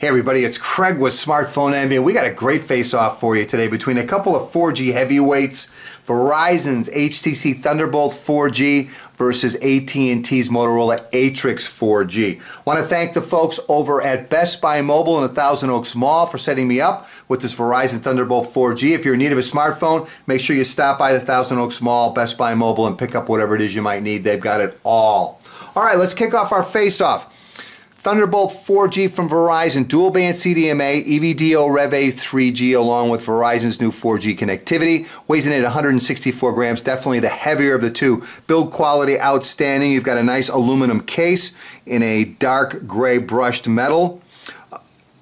Hey everybody, it's Craig with Smartphone Envy, and we got a great face-off for you today between a couple of 4G heavyweights, Verizon's HTC Thunderbolt 4G versus AT&T's Motorola Atrix 4G. Want to thank the folks over at Best Buy Mobile in the Thousand Oaks Mall for setting me up with this Verizon Thunderbolt 4G. If you're in need of a smartphone, make sure you stop by the Thousand Oaks Mall, Best Buy Mobile, and pick up whatever it is you might need. They've got it all. All right, let's kick off our face-off. Thunderbolt 4G from Verizon, dual band CDMA, EVDO Rev A 3G along with Verizon's new 4G connectivity. Weighs in at 164 grams, definitely the heavier of the two. Build quality outstanding. You've got a nice aluminum case in a dark gray brushed metal.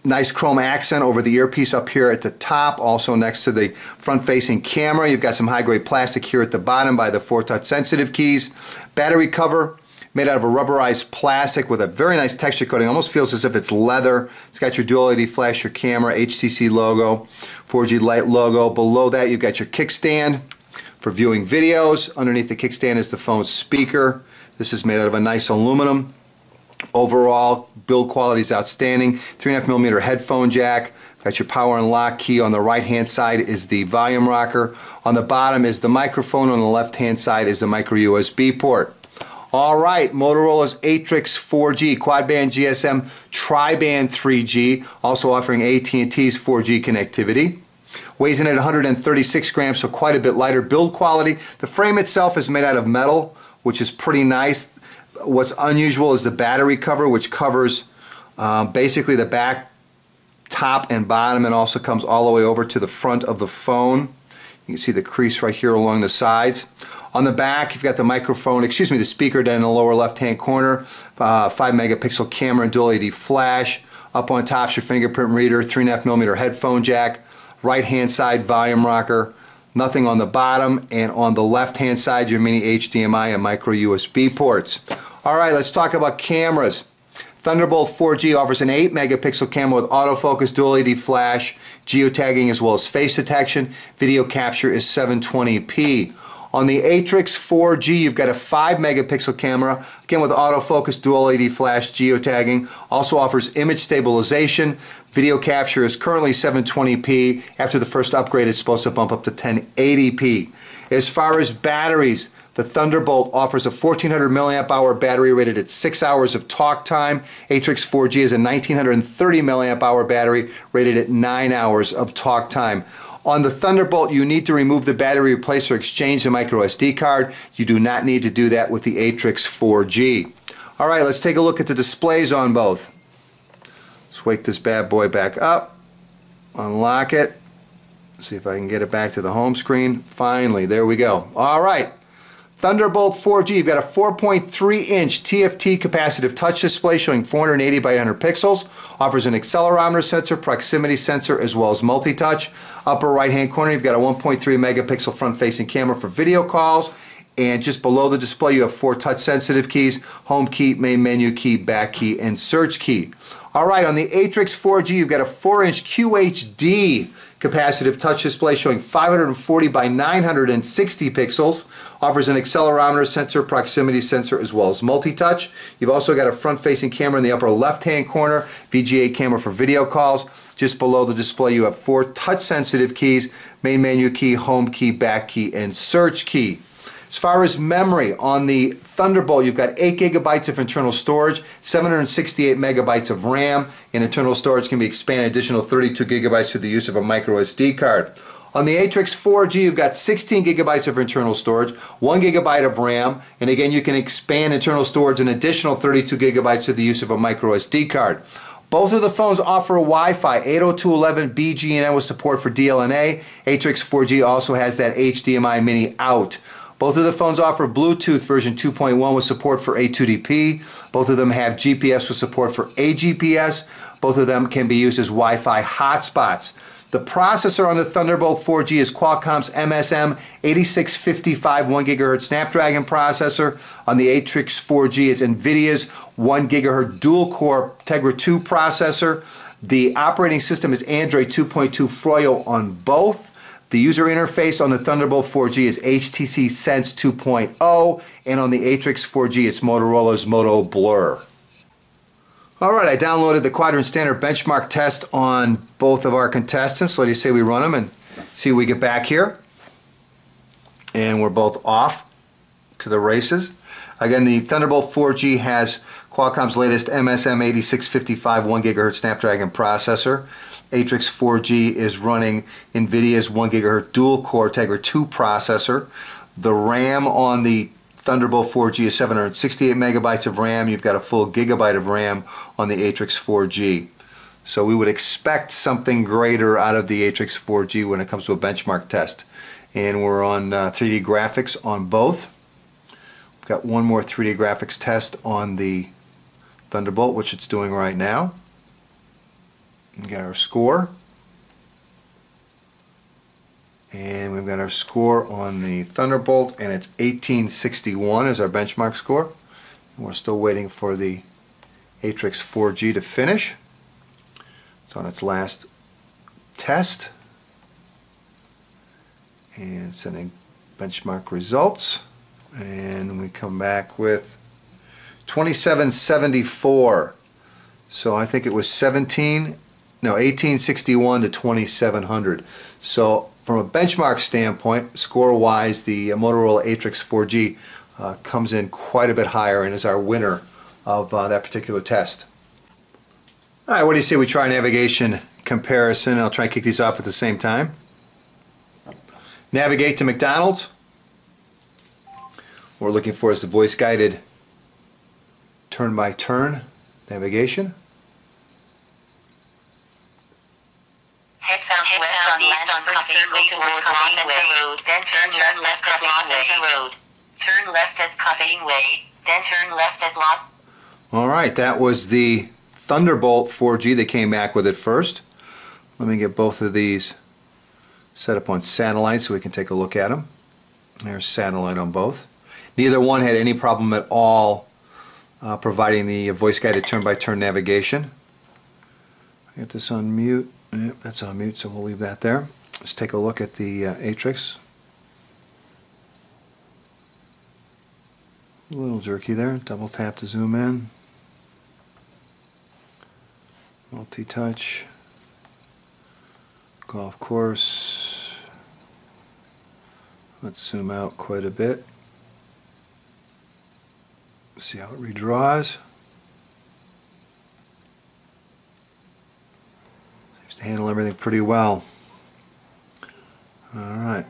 Nice chrome accent over the earpiece up here at the top, also next to the front-facing camera. You've got some high-grade plastic here at the bottom by the 4 touch sensitive keys. Battery cover made out of a rubberized plastic with a very nice texture coating. Almost feels as if it's leather. It's got your dual LED flash, your camera, HTC logo, 4G Lite logo. Below that you've got your kickstand for viewing videos. Underneath the kickstand is the phone's speaker. This is made out of a nice aluminum. Overall, build quality is outstanding. 3.5mm headphone jack. Got your power and lock key. On the right-hand side is the volume rocker. On the bottom is the microphone. On the left-hand side is the micro USB port. All right, Motorola's Atrix 4G, quad-band GSM, tri-band 3G, also offering AT&T's 4G connectivity. Weighs in at 136 grams, so quite a bit lighter. Build quality, the frame itself is made out of metal, which is pretty nice. What's unusual is the battery cover, which covers basically the back, top, and bottom, and also comes all the way over to the front of the phone. You can see the crease right here along the sides. On the back, you've got the the speaker down in the lower left-hand corner, 5-megapixel camera and dual LED flash. Up on top is your fingerprint reader, 3.5mm headphone jack. Right-hand side, volume rocker. Nothing on the bottom, and on the left-hand side, your mini HDMI and micro USB ports. All right, let's talk about cameras. Thunderbolt 4G offers an 8-megapixel camera with autofocus, dual LED flash, geotagging, as well as face detection. Video capture is 720p. On the Atrix 4G, you've got a 5-megapixel camera, again with autofocus, dual LED flash, geotagging. Also offers image stabilization. Video capture is currently 720p. After the first upgrade, it's supposed to bump up to 1080p. As far as batteries, the Thunderbolt offers a 1400 milliamp hour battery rated at 6 hours of talk time. Atrix 4G is a 1930 milliamp hour battery rated at 9 hours of talk time. On the Thunderbolt, you need to remove the battery, replace or exchange the micro SD card. You do not need to do that with the Atrix 4G. All right, let's take a look at the displays on both. Let's wake this bad boy back up, unlock it, see if I can get it back to the home screen. Finally, there we go. All right. Thunderbolt 4G, you've got a 4.3-inch TFT capacitive touch display showing 480 by 800 pixels. Offers an accelerometer sensor, proximity sensor, as well as multi-touch. Upper right-hand corner, you've got a 1.3-megapixel front-facing camera for video calls. And just below the display, you have 4 touch-sensitive keys: home key, main menu key, back key, and search key. All right, on the Atrix 4G, you've got a 4-inch QHD capacitive touch display showing 540 by 960 pixels. Offers an accelerometer sensor, proximity sensor, as well as multi-touch. You've also got a front-facing camera in the upper left-hand corner, VGA camera for video calls. Just below the display, you have 4 touch-sensitive keys: main menu key, home key, back key, and search key. As far as memory, on the Thunderbolt, you've got 8 gigabytes of internal storage, 768 megabytes of RAM, and internal storage can be expanded additional 32 gigabytes through the use of a micro SD card. On the Atrix 4G, you've got 16 gigabytes of internal storage, 1 gigabyte of RAM, and again, you can expand internal storage an additional 32 gigabytes through the use of a micro SD card. Both of the phones offer Wi-Fi 802.11 BGN with support for DLNA. Atrix 4G also has that HDMI mini out. Both of the phones offer Bluetooth version 2.1 with support for A2DP. Both of them have GPS with support for AGPS. Both of them can be used as Wi-Fi hotspots. The processor on the Thunderbolt 4G is Qualcomm's MSM 8655 1 GHz Snapdragon processor. On the Atrix 4G is NVIDIA's 1 GHz dual-core Tegra 2 processor. The operating system is Android 2.2 Froyo on both. The user interface on the Thunderbolt 4G is HTC Sense 2.0, and on the Atrix 4G it's Motorola's Moto Blur. Alright, I downloaded the quadrant standard benchmark test on both of our contestants. So let you say we run them and see we get back here. And we're both off to the races. Again, the Thunderbolt 4G has Qualcomm's latest MSM8655 1 GHz Snapdragon processor. Atrix 4G is running NVIDIA's 1 GHz dual-core Tegra 2 processor. The RAM on the Thunderbolt 4G is 768 megabytes of RAM. You've got a full gigabyte of RAM on the Atrix 4G. So we would expect something greater out of the Atrix 4G when it comes to a benchmark test. And we're on 3D graphics on both. We've got one more 3D graphics test on the Thunderbolt, which it's doing right now. We got our score. And we've got our score on the Thunderbolt, and it's 1861 is our benchmark score. And we're still waiting for the Atrix 4G to finish. It's on its last test. And sending benchmark results. And we come back with 2774. So I think it was 1861 to 2700. So from a benchmark standpoint, score-wise, the Motorola Atrix 4G comes in quite a bit higher and is our winner of that particular test. All right, what do you say we try navigation comparison? I'll try and kick these off at the same time. Navigate to McDonald's. What we're looking for is the voice-guided turn-by-turn navigation. Head southeast on Coffee toward Coffee Way, then turn left at Lafayette Road. Turn left at Coffee Way, then turn left at Lot. Alright, that was the Thunderbolt 4G. They came back with it first. Let me get both of these set up on satellite so we can take a look at them. There's satellite on both. Neither one had any problem at all providing the voice-guided turn-by-turn navigation. I get this on mute. Yep, that's on mute, so we'll leave that there. Let's take a look at the Atrix. A little jerky there. Double tap to zoom in. Multi-touch. Golf course. Let's zoom out quite a bit. See how it redraws. Seems to handle everything pretty well. Alright.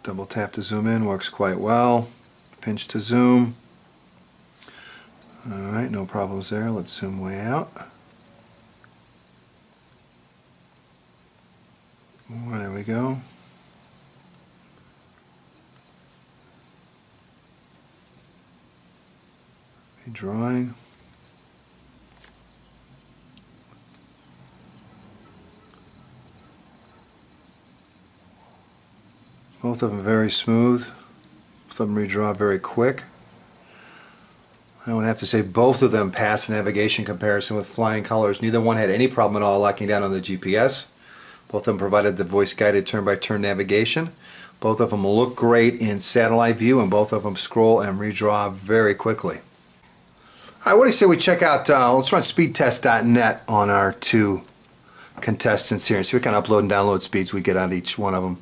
Double tap to zoom in works quite well. Pinch to zoom. Alright, no problems there. Let's zoom way out. There we go. Drawing. Both of them very smooth. Both of them redraw very quick. I would have to say both of them passed the navigation comparison with flying colors. Neither one had any problem at all locking down on the GPS. Both of them provided the voice-guided turn-by-turn navigation. Both of them look great in satellite view, and both of them scroll and redraw very quickly. All right, what do you say we check out, let's run speedtest.net on our two contestants here and see what kind of upload and download speeds we get out of each one of them.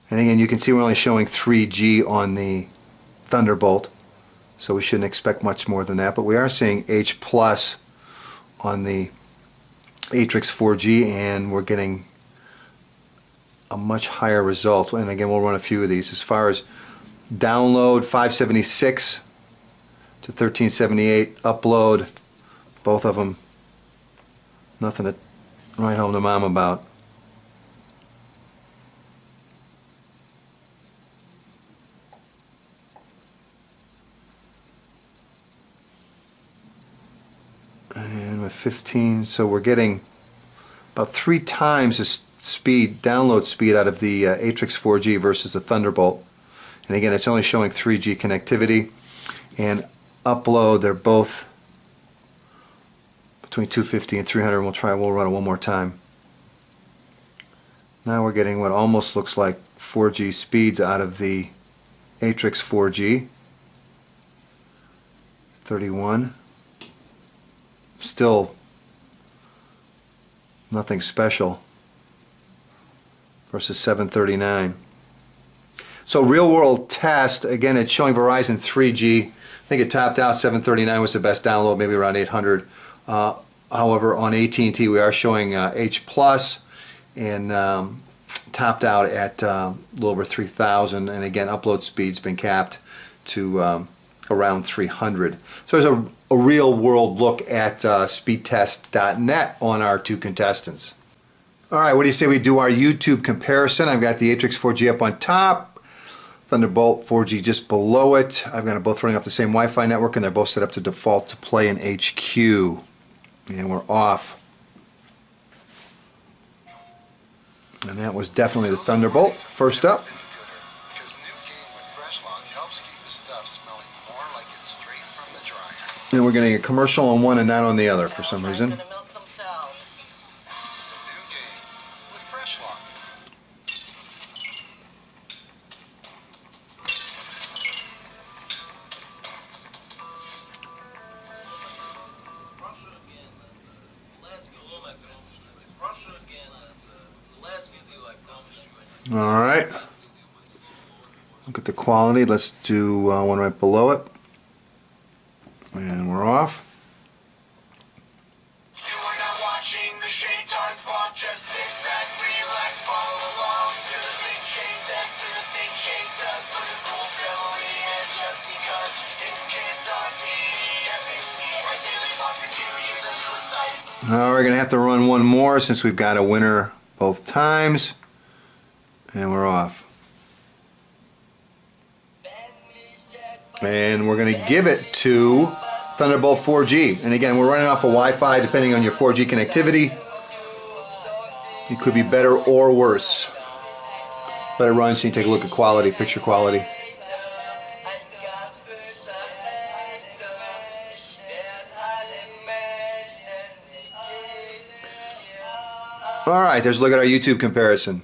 And again, you can see we're only showing 3G on the Thunderbolt, so we shouldn't expect much more than that, but we are seeing H+ on the Atrix 4G, and we're getting a much higher result. And again, we'll run a few of these. As far as download, 576 to 1378, upload, both of them, nothing to write home to mom about. And with 15, so we're getting about 3 times the speed, download speed out of the Atrix 4G versus the Thunderbolt. And again, it's only showing 3G connectivity. And upload, they're both between 250 and 300. We'll run it one more time. Now we're getting what almost looks like 4G speeds out of the Atrix 4G. 31. still nothing special versus 739. So real world test, again, it's showing Verizon 3G. I think it topped out 739 was the best download, maybe around 800. However, on AT&T we are showing H plus, and topped out at a little over 3,000, and again upload speed's been capped to around 300. So there's a real world look at speedtest.net on our two contestants. Alright, what do you say we do our YouTube comparison? I've got the Atrix 4G up on top, Thunderbolt 4G just below it. I've got them both running off the same Wi-Fi network, and they're both set up to default to play in HQ. And we're off. And that was definitely the Thunderbolt. First up. And we're getting a commercial on one and not on the other for some reason. Alright, look at the quality. Let's do one right below it, and we're off. Now we're going to have to run one more since we've got a winner both times. And we're off. And we're going to give it to Thunderbolt 4G. And again, we're running off of Wi-Fi depending on your 4G connectivity. It could be better or worse. Let it run so you can take a look at quality, picture quality. Alright, there's a look at our YouTube comparison.